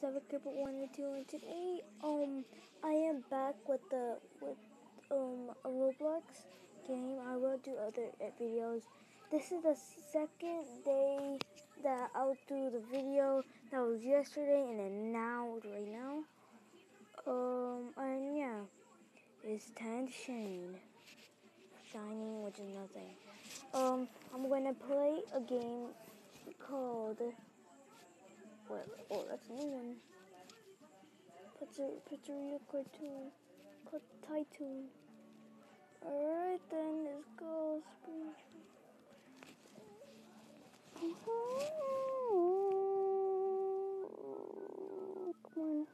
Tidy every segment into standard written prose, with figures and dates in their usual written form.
Games. I have a Clipper 1 and 2, and today I am back with a Roblox game. I will do other videos. This is the second day that I'll do the video. That was yesterday, and then right now. And yeah, it's time to shining, which is nothing. I'm gonna play a game called. Oh, that's a new one. Pizzeria cartoon called Tytoon. Alright then, let's go. Come on.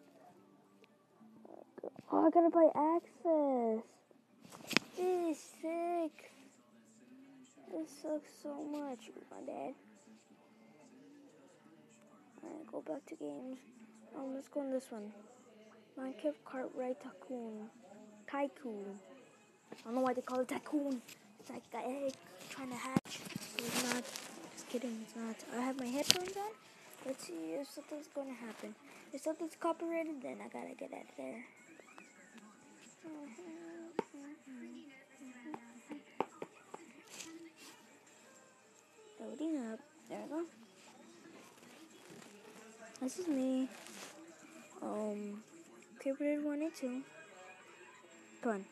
Oh, I gotta buy access. This is sick. This sucks so much. My bad. Alright, go back to games. Let's go on this one. Minecraft Cartwright Tycoon. I don't know why they call it Tycoon. It's like the egg trying to hatch. It's not. Just kidding, it's not. I have my headphones on. Let's see if something's going to happen. If something's copyrighted, then I gotta get out of there. Loading up. There we go. This is me. Creeper Dude 1 and 2. Come on.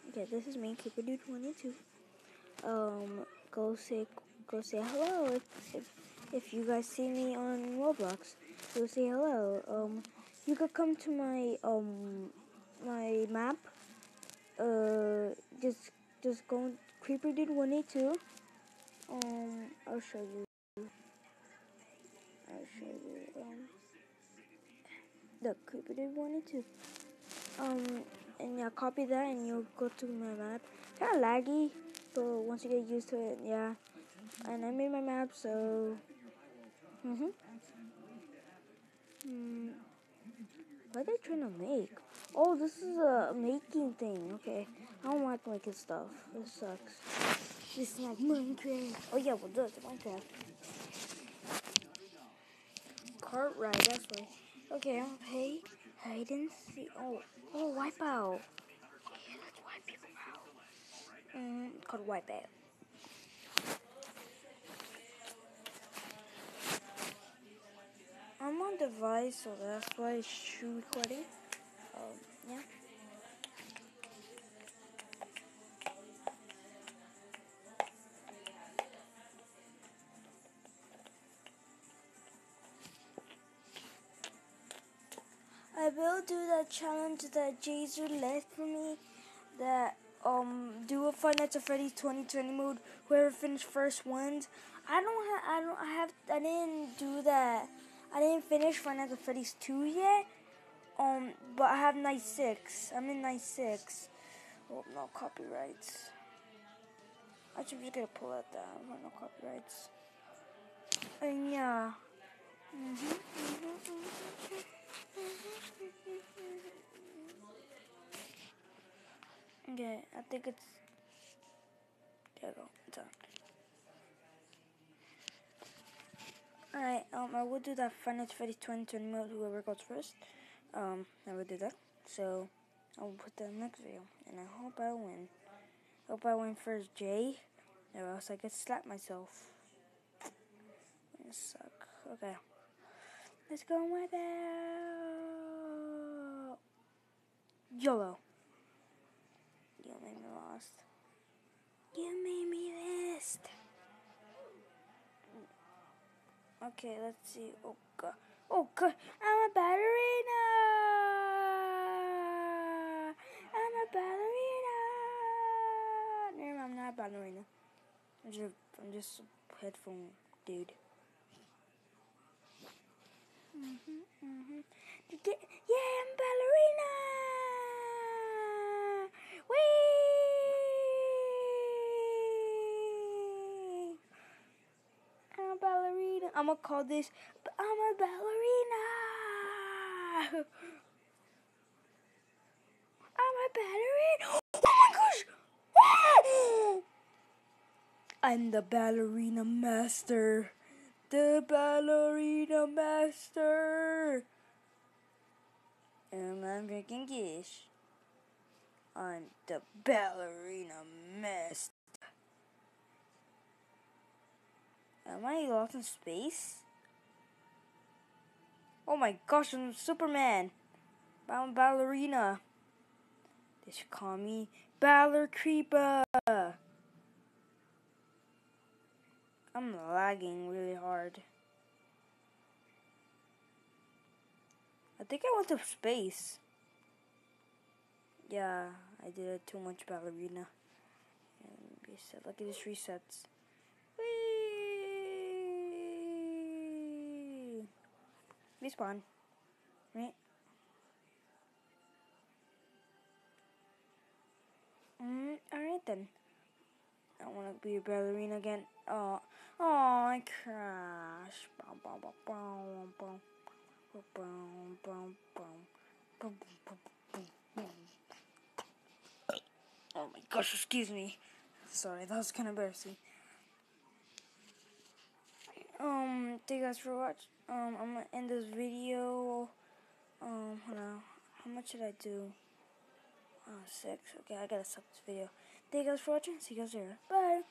Okay, this is me, Creeper Dude 1 and 2. Go say hello if you guys see me on Roblox. Go say hello. You could come to my my map. Just go Creeper Dude 1 and 2. I'll show you. The Creeper Dude 1 and 2. And yeah, copy that and you'll go to my map. Kind of laggy, but once you get used to it, yeah. And I made my map, so. What are they trying to make? Oh, this is a making thing. Okay, I don't like making stuff. This sucks. This is like Minecraft. Oh yeah, well, this is Minecraft. Cart ride, that's right. Okay, I'll play hide and seek. Oh, wipeout. Yeah, let's wipe people out. Called wipeout. I'm on device, so that's why it's recording. Yeah. I will do that challenge that Jazer left for me. That do a Five Nights at Freddy's 2020 mode. Whoever finished first wins. I didn't do that. I didn't finish Five Nights at Freddy's 2 yet. But I have night 6. I'm in night 6. Oh, no copyrights. Actually, I'm just gonna pull that down. No copyrights. And yeah. Okay, I think it's. There we go. It's on. Alright, I will do that Five Nights at Freddy's 2020 mode. Whoever goes first. I will do that. So, I will put that in the next video. And I hope I win. Hope I win first, Jay. Or else I could slap myself. It suck. Okay. Let's go with it. YOLO. You made me lost. You made me lost. Okay, let's see. Oh god. I'm a ballerina. I'm a ballerina. No, I'm not a ballerina. I'm just a headphone dude. Yeah, I'm a ballerina. Whee! I'm a ballerina. I'm gonna call this. I'm a ballerina. I'm a ballerina. Oh my gosh! I'm the ballerina master. The ballerina master. I'm drinking Gish. I'm the ballerina master. Am I lost in space? Oh my gosh, I'm Superman. I'm a ballerina. They should call me Baler Creeper. I'm lagging really hard. I think I went to space. Yeah, I did too much ballerina. And reset. Look at this resets. Whee! Respawn. Right? Alright then. I want to be a ballerina again. Oh, I crashed. Oh my gosh, excuse me. Sorry, that was kind of embarrassing. Thank you guys for watching. I'm gonna end this video. Hold on. How much should I do? 6. Okay, I gotta stop this video. Thank you guys for watching. See you guys later. Bye.